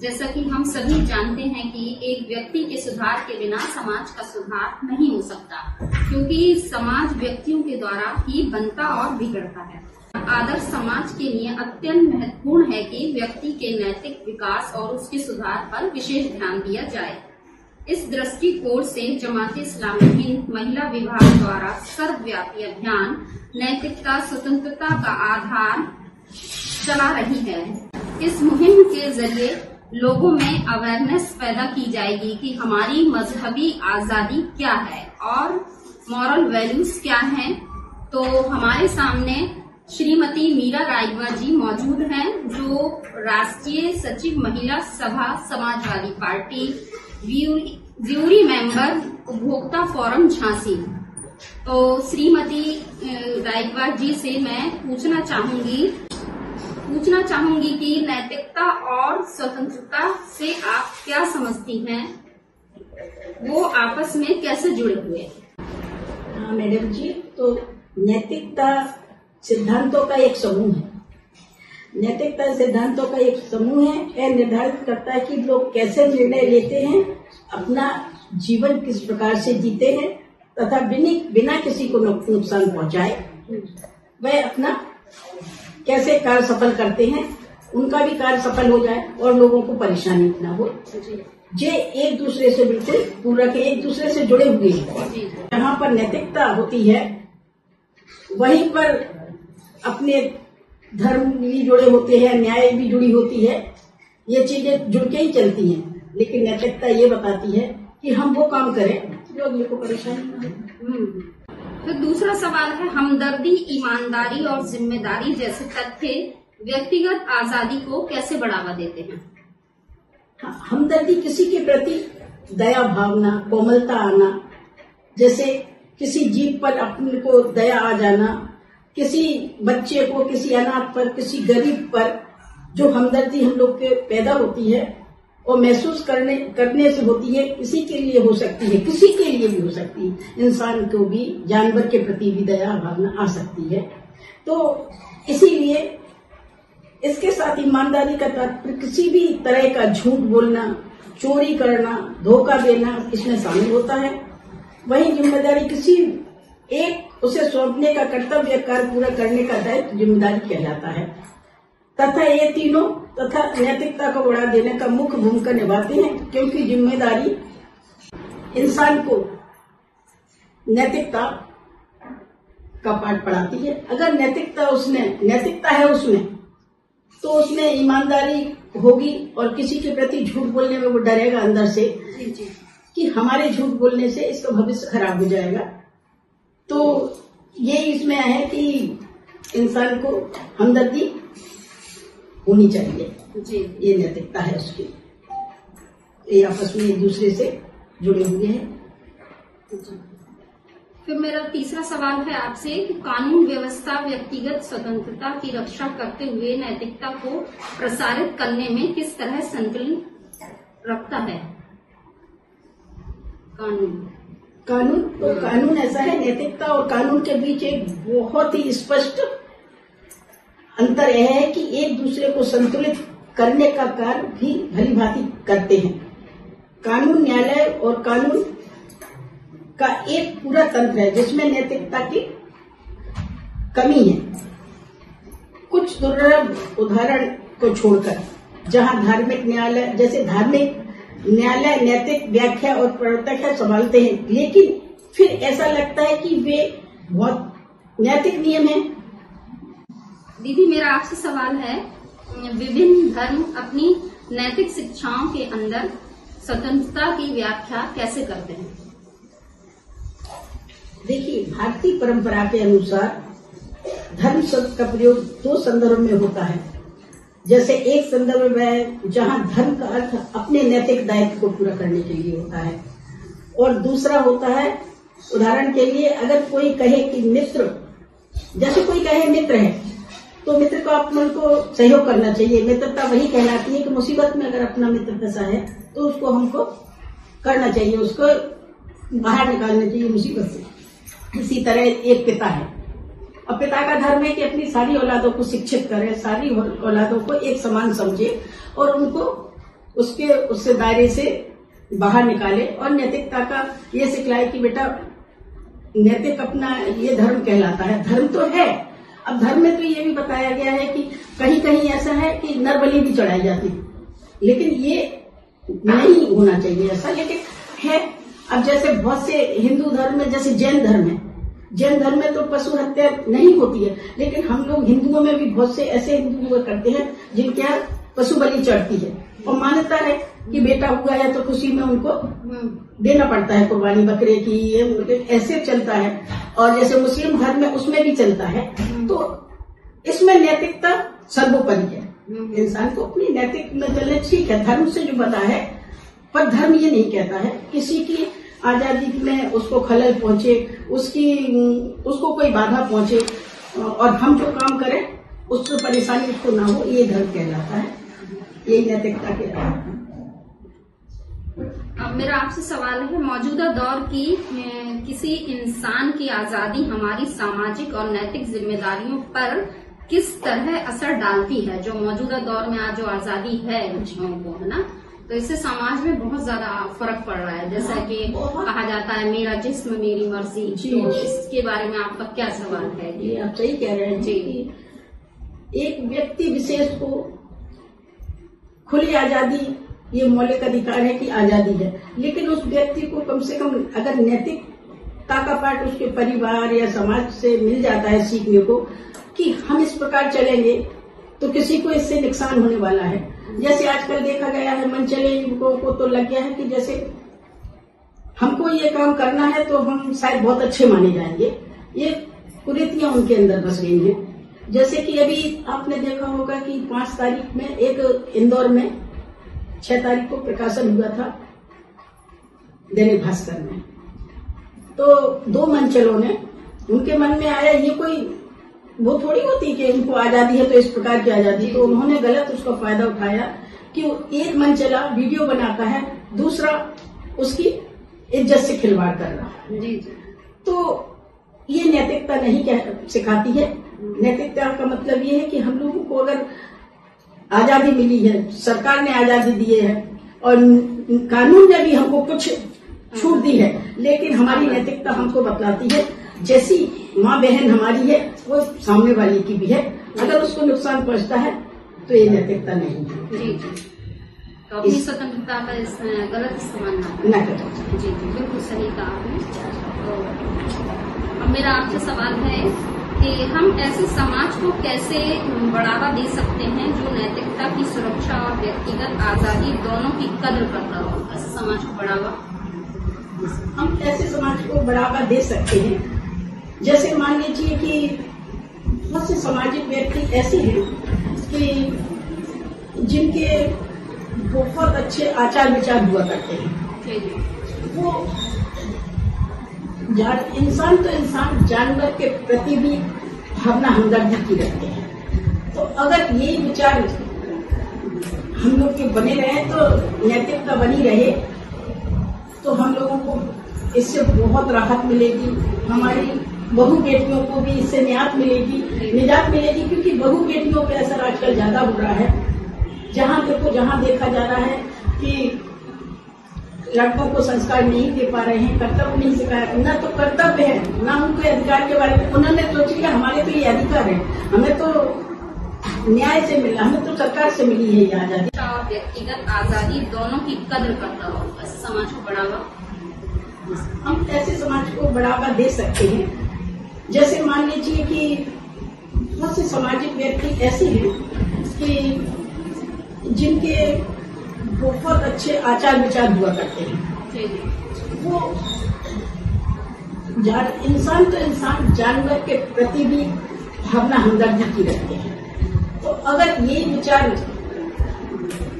जैसा कि हम सभी जानते हैं कि एक व्यक्ति के सुधार के बिना समाज का सुधार नहीं हो सकता, क्योंकि समाज व्यक्तियों के द्वारा ही बनता और बिगड़ता है। आदर्श समाज के लिए अत्यंत महत्वपूर्ण है कि व्यक्ति के नैतिक विकास और उसके सुधार पर विशेष ध्यान दिया जाए। इस दृष्टिकोण से जमाते इस्लामी हिंद महिला विभाग द्वारा सर्वव्यापी अभियान नैतिकता स्वतंत्रता का आधार चला रही है। इस मुहिम के जरिए लोगों में अवेयरनेस पैदा की जाएगी कि हमारी मजहबी आजादी क्या है और मॉरल वैल्यूज क्या हैं। तो हमारे सामने श्रीमती मीरा रायगवार जी मौजूद हैं, जो राष्ट्रीय सचिव महिला सभा समाजवादी पार्टी, ज्यूरी मेंबर उपभोक्ता फोरम झांसी। तो श्रीमती रायगवार जी से मैं पूछना चाहूंगी कि नैतिकता और स्वतंत्रता से आप क्या समझती हैं, वो आपस में कैसे जुड़े हुए हैं? हाँ मैडम जी, तो नैतिकता सिद्धांतों का एक समूह है। नैतिकता सिद्धांतों का एक समूह है। यह निर्धारित करता है कि लोग कैसे निर्णय लेते हैं, अपना जीवन किस प्रकार से जीते हैं तथा बिना किसी को नुकसान पहुंचाए वह अपना कैसे कार्य सफल करते हैं, उनका भी कार्य सफल हो जाए और लोगों को परेशानी न हो। जे एक दूसरे से बिल्कुल पूरक है, एक दूसरे से जुड़े हुए हैं। जहाँ पर नैतिकता होती है वहीं पर अपने धर्म भी जुड़े होते हैं, न्याय भी जुड़ी होती है। ये चीजें जुड़ के ही चलती हैं। लेकिन नैतिकता ये बताती है कि हम वो काम करें जो अगले को परेशानी न हो। फिर दूसरा सवाल है, हमदर्दी, ईमानदारी और जिम्मेदारी जैसे तथ्य व्यक्तिगत आजादी को कैसे बढ़ावा देते हैं? हमदर्दी किसी के प्रति दया भावना, कोमलता आना, जैसे किसी जीव पर अपने को दया आ जाना, किसी बच्चे को, किसी अनाथ पर, किसी गरीब पर जो हमदर्दी हम लोग के पैदा होती है और महसूस करने से होती है, किसी के लिए हो सकती है, किसी के लिए भी हो सकती है। इंसान को भी, जानवर के प्रति भी दया भावना आ सकती है। तो इसीलिए इसके साथ ईमानदारी का तात्पर्य किसी भी तरह का झूठ बोलना, चोरी करना, धोखा देना इसमें शामिल होता है। वहीं जिम्मेदारी किसी एक उसे सौंपने का कर्तव्य कार्य पूरा करने का दायित्व जिम्मेदारी कहलाता है तथा ये तीनों तथा नैतिकता को बढ़ा देने का मुख्य भूमिका निभाते हैं, क्योंकि जिम्मेदारी इंसान को नैतिकता का पाठ पढ़ाती है। अगर नैतिकता है उसमें तो उसमें ईमानदारी होगी और किसी के प्रति झूठ बोलने में वो डरेगा अंदर से कि हमारे झूठ बोलने से इसका भविष्य खराब हो जाएगा। तो ये इसमें है कि इंसान को हमदर्दी होनी चाहिए जी। ये नैतिकता है उसकी, ये आपस में एक दूसरे से जुड़े हुए हैं। फिर मेरा तीसरा सवाल है आपसे कि कानून व्यवस्था व्यक्तिगत स्वतंत्रता की रक्षा करते हुए नैतिकता को प्रसारित करने में किस तरह संतुलन रखता है? कानून ऐसा है, नैतिकता और कानून के बीच एक बहुत ही स्पष्ट अंतर यह है कि एक दूसरे को संतुलित करने का कार्य भी भली भांति करते हैं। कानून न्यायालय और कानून का एक पूरा तंत्र है जिसमें नैतिकता की कमी है। कुछ दुर्लभ उदाहरण को छोड़कर जहां धार्मिक न्यायालय, जैसे धार्मिक न्यायालय नैतिक व्याख्या और प्रवर्तक संभालते हैं, लेकिन फिर ऐसा लगता है कि वे बहुत नैतिक नियम हैं। दीदी, मेरा आपसे सवाल है, विभिन्न धर्म अपनी नैतिक शिक्षाओं के अंदर स्वतंत्रता की व्याख्या कैसे करते हैं? देखिए, भारतीय परंपरा के अनुसार धर्म शब्द का प्रयोग दो संदर्भ में होता है। जैसे एक संदर्भ में जहां धर्म का अर्थ अपने नैतिक दायित्व को पूरा करने के लिए होता है, और दूसरा होता है, उदाहरण के लिए अगर कोई कहे कि मित्र, जैसे कोई कहे मित्र है तो मित्र को अपन को सहयोग करना चाहिए। मित्रता वही कहलाती है कि मुसीबत में अगर अपना मित्र फंसा है तो उसको हमको करना चाहिए, उसको बाहर निकालना चाहिए मुसीबत से। इसी तरह एक पिता है, और पिता का धर्म है कि अपनी सारी औलादों को शिक्षित करे, सारी औलादों को एक समान समझे और उनको उससे दायरे से बाहर निकाले और नैतिकता का ये सिखलाए कि बेटा नैतिक अपना ये धर्म कहलाता है। धर्म तो है, अब धर्म में तो ये भी बताया गया है कि कहीं कहीं ऐसा है कि नर बलि भी चढ़ाई जाती है, लेकिन ये नहीं होना चाहिए ऐसा, लेकिन है। अब जैसे बहुत से हिंदू धर्म में, जैसे जैन धर्म है, जैन धर्म में तो पशु हत्या नहीं होती है, लेकिन हम लोग हिंदुओं में भी बहुत से ऐसे हिंदू हुआ करते हैं जिनके यहाँ पशु बलि चढ़ती है और मान्यता है कि बेटा हुआ है तो खुशी में उनको देना पड़ता है कुर्बानी बकरे की, ये ऐसे चलता है। और जैसे मुस्लिम धर्म में उसमें भी चलता है। तो इसमें नैतिकता सर्वोपरि है, इंसान को अपनी नैतिक में चलने ठीक है, धर्म से जो बता है, पर धर्म ये नहीं कहता है किसी की आजादी में उसको खलल पहुंचे, उसको कोई बाधा पहुंचे और हम जो काम करें उससे परेशानी उसको ना हो, ये धर्म कहलाता है, यही नैतिकता कहलाता है। अब मेरा आपसे सवाल है, मौजूदा दौर की किसी इंसान की आजादी हमारी सामाजिक और नैतिक जिम्मेदारियों पर किस तरह असर डालती है? जो मौजूदा दौर में आज जो आजादी है बच्चियों को, है ना, तो इससे समाज में बहुत ज्यादा फर्क पड़ रहा है। जैसा कि कहा जाता है मेरा जिस्म मेरी मर्जी, तो इसके बारे में आपका क्या सवाल है? ये आप सही कह रहे हैं जी। एक व्यक्ति विशेष को खुली आजादी, ये मौलिक अधिकार है कि आजादी है, लेकिन उस व्यक्ति को कम से कम अगर नैतिकता का पाठ उसके परिवार या समाज से मिल जाता है सीखने को कि हम इस प्रकार चलेंगे तो किसी को इससे नुकसान होने वाला है। जैसे आजकल देखा गया है, मनचले युवकों को तो लग गया है कि जैसे हमको ये काम करना है तो हम शायद बहुत अच्छे माने जाएंगे, ये कुरीतियां उनके अंदर बस गई हैं। जैसे कि अभी आपने देखा होगा कि 5 तारीख में एक इंदौर में 6 तारीख को प्रकाशन हुआ था दैनिक भास्कर में, तो 2 मनचलों ने, उनके मन में आया ये कोई वो थोड़ी होती कि उनको आजादी है तो इस प्रकार की आजादी, तो उन्होंने गलत उसका फायदा उठाया कि एक मनचला वीडियो बनाता है, दूसरा उसकी इज्जत से खिलवाड़ कर रहा है। जी। तो ये नैतिकता नहीं सिखाती है। नैतिकता का मतलब ये है कि हम लोगों को अगर आजादी मिली है, सरकार ने आजादी दी है और कानून ने भी हमको कुछ छूट दी है, लेकिन हमारी नैतिकता हमको बतलाती है जैसी माँ बहन हमारी है वो सामने वाली की भी है, अगर उसको नुकसान पहुंचता है तो ये नैतिकता नहीं है। जी। तो अपनी स्वतंत्रता का गलत इस्तेमाल न करें। जी, बिल्कुल सही कहा आपने। तो अब मेरा आपसे सवाल है कि हम ऐसे समाज को कैसे बढ़ावा दे सकते हैं जो नैतिकता की सुरक्षा और व्यक्तिगत आजादी दोनों की कद्र करता हो? ऐसे समाज को बढ़ावा हम ऐसे समाज को बढ़ावा दे सकते हैं, जैसे मान लीजिए कि बहुत से सामाजिक व्यक्ति ऐसे हैं कि जिनके बहुत अच्छे आचार विचार हुआ करते हैं। वो इंसान तो इंसान, जानवर के प्रति भी भावना हमदर्दी की रखते हैं। तो अगर ये विचार हम लोग के बने रहे तो नैतिकता बनी रहे तो हम लोगों को इससे बहुत राहत मिलेगी, हमारी बहू बेटियों को भी इससे निजात मिलेगी, क्योंकि बहू बेटियों पे असर आजकल ज्यादा हो रहा है। जहाँ देखा जा रहा है कि लड़कों को संस्कार नहीं दे पा रहे हैं, कर्तव्य नहीं सिखाया, न तो कर्तव्य है न उनको अधिकार के बारे में उन्होंने सोच लिया हमारे तो ये अधिकार है, हमें तो न्याय से मिला, हमें तो सरकार से मिली है ये आजादी। और व्यक्तिगत आजादी दोनों की कद्र करता हो, ऐसे समाज को बढ़ावा हम ऐसे समाज को बढ़ावा दे सकते हैं, जैसे मान लीजिए कि बहुत से सामाजिक व्यक्ति ऐसे हैं कि जिनके बहुत अच्छे आचार विचार हुआ करते हैं। वो इंसान तो इंसान, जानवर के प्रति भी भावना हमदर्दी की रखते हैं। तो अगर ये विचार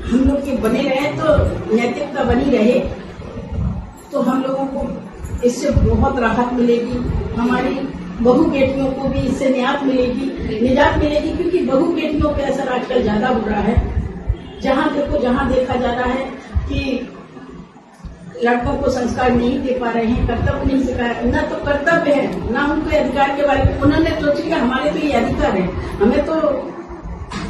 हम लोग के बने रहे तो नैतिकता बनी रहे तो हम लोगों को इससे बहुत राहत मिलेगी, हमारी बहू बेटियों को भी इससे निजात मिलेगी, क्योंकि बहू बेटियों पे असर आजकल ज्यादा हो रहा है। जहाँ देखा जा रहा है कि लड़कों को संस्कार नहीं दे पा रहे हैं, कर्तव्य नहीं सिखाया, न तो कर्तव्य है न उनको अधिकार के बारे में उन्होंने सोच लिया हमारे तो ये अधिकार है, हमें तो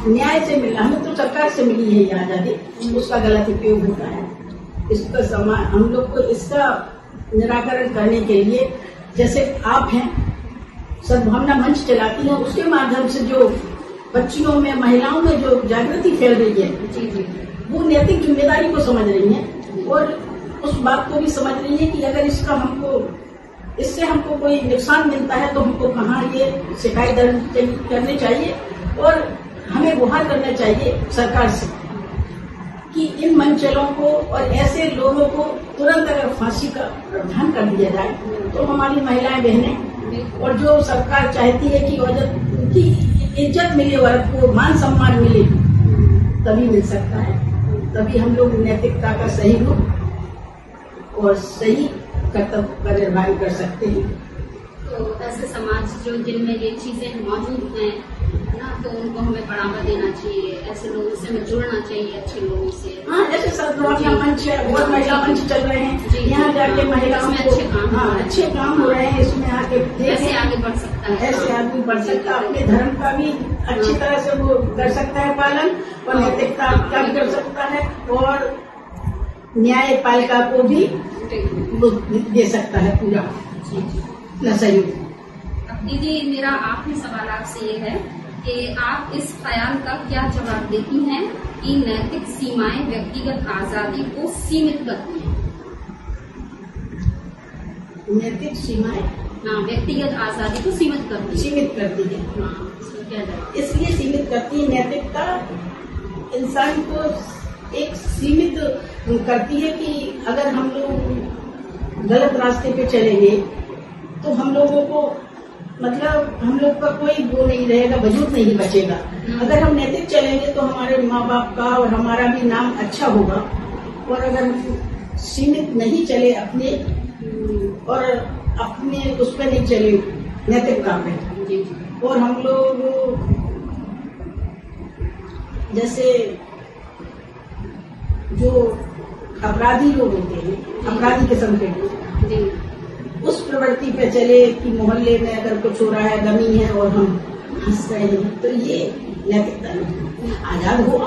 न्याय से मिला, हमें तो सरकार से मिली है ये आजादी, उसका गलत उपयोग होता है। इसका हम लोग को इसका निराकरण करने के लिए, जैसे आप हैं सद्भावना मंच चलाती हैं, उसके माध्यम से जो बच्चियों में, महिलाओं में जो जागृति फैल रही है, वो नैतिक जिम्मेदारी को समझ रही हैं और उस बात को भी समझ रही है कि अगर इससे हमको कोई नुकसान मिलता है तो हमको कहाँ ये शिकायत दर्ज करनी चाहिए और हमें गुहार करना चाहिए सरकार से कि इन मंचलों को और ऐसे लोगों को तुरंत अगर फांसी का प्रावधान कर दिया जाए तो हमारी महिलाएं, बहनें और जो सरकार चाहती है कि उनकी इज्जत मिले, वर्ग को मान सम्मान मिले, तभी मिल सकता है। तभी हम लोग नैतिकता का सही रूप और सही कर्तव्य का निर्वहन कर सकते हैं। तो ऐसे समाज जो जिनमें ये चीजें मौजूद हैं ना, तो उनको हमें बढ़ावा देना चाहिए, ऐसे लोगों से हमें जुड़ना चाहिए, अच्छे लोगों से। हाँ, ऐसे सद्भावना मंच है, बहुत महिला मंच चल रहे हैं, यहाँ जाके महिलाओं को अच्छे काम हो रहे हैं, इसमें आके ऐसे आगे बढ़ सकता है, ऐसे आदमी बढ़ सकता है, अपने धर्म का भी अच्छी तरह से वो कर सकता है पालन और नैतिकता का भी कर सकता है और न्यायपालिका को भी दे सकता है पूरा सहयोग। अब दीदी, मेरा आखिरी सवाल आपसे ये है कि आप इस ख्याल का क्या जवाब देती हैं कि नैतिक सीमाएं व्यक्तिगत आजादी को सीमित करती हैं? नैतिक सीमाएं व्यक्तिगत आजादी को सीमित करती है। हाँ, इसमें क्या जवाब? इसलिए सीमित करती है, नैतिकता इंसान को एक सीमित करती है कि अगर हम लोग गलत रास्ते पे चलेंगे तो हम लोगों को मतलब हम लोग का कोई वो नहीं रहेगा, वजूद नहीं बचेगा। अगर हम नैतिक चलेंगे तो हमारे माँ बाप का और हमारा भी नाम अच्छा होगा और अगर सीमित नहीं चले अपने और अपने उस पर नहीं चले नैतिकता पे, और हम लोग जैसे जो अपराधी लोग होते हैं, अपराधी किस्म के लोग, उस प्रवृत्ति पे चले कि मोहल्ले में अगर कुछ हो रहा है, गमी है और हम हंस रहे हैं, तो ये नैतिकता नहीं। आजाद हो,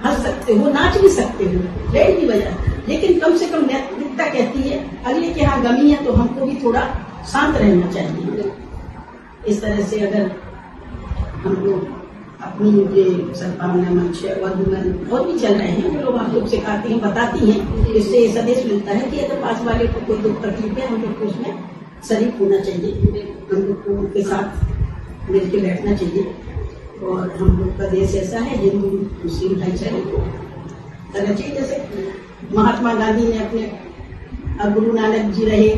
हंस सकते हो, नाच भी सकते हो, बैंड भी बजा, लेकिन कम से कम नैतिकता कहती है अगले के यहाँ गमी है तो हमको भी थोड़ा शांत रहना चाहिए। इस तरह से अगर हम लोग अपनी ये सद्भावना मंच और भी चल रहे हैं, वो लोग हम लोग सिखाती हैं, बताती हैं, इससे ये संदेश मिलता है कि अगर पास वाले को कोई दुख तकलीफ है हम लोग को उसमें शरीक होना चाहिए, हम लोग को उनके साथ मिलकर बैठना चाहिए। और हम लोग का देश ऐसा है, हिंदू मुस्लिम भाईचारे को करना चाहिए। जैसे महात्मा गांधी ने अपने, गुरु नानक जी रहे,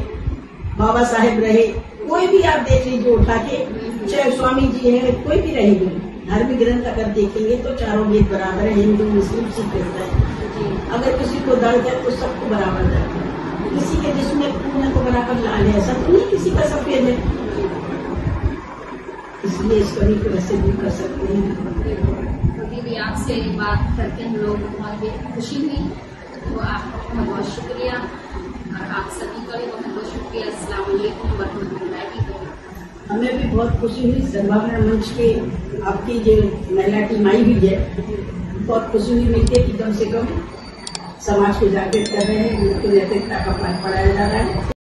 बाबा साहेब रहे, कोई भी आप देख लीजिए उठा के, चाहे स्वामी जी है, कोई भी रहेगी, धार्मिक ग्रंथ अगर देखेंगे तो चारों वेद बराबर है, हिंदू मुस्लिम सिख है। अगर किसी को दर्द है तो सबको बराबर दर्द है, किसी के जिसमें खून है तो बराबर लाल है, ऐसा तो नहीं किसी का सफेद है। इसलिए इस कमी को वैसे दूर कर सकते हैं। दीदी, आपसे बात करके हम लोग बहुत खुशी हुई, तो आपका बहुत बहुत शुक्रिया और आप सभी का भी बहुत बहुत शुक्रिया। अस्सलाम वालेकुम वरहमतुल्लाहि वबरकातुहू। हमें भी बहुत खुशी हुई, सद्भावना मंच के आपकी जो महिला टीम आई हुई है, बहुत खुशी हुई मिलकर कि कम से कम समाज को जागृत कर रहे हैं, उनको नैतिकता का पाठ पढ़ाया जा रहा है।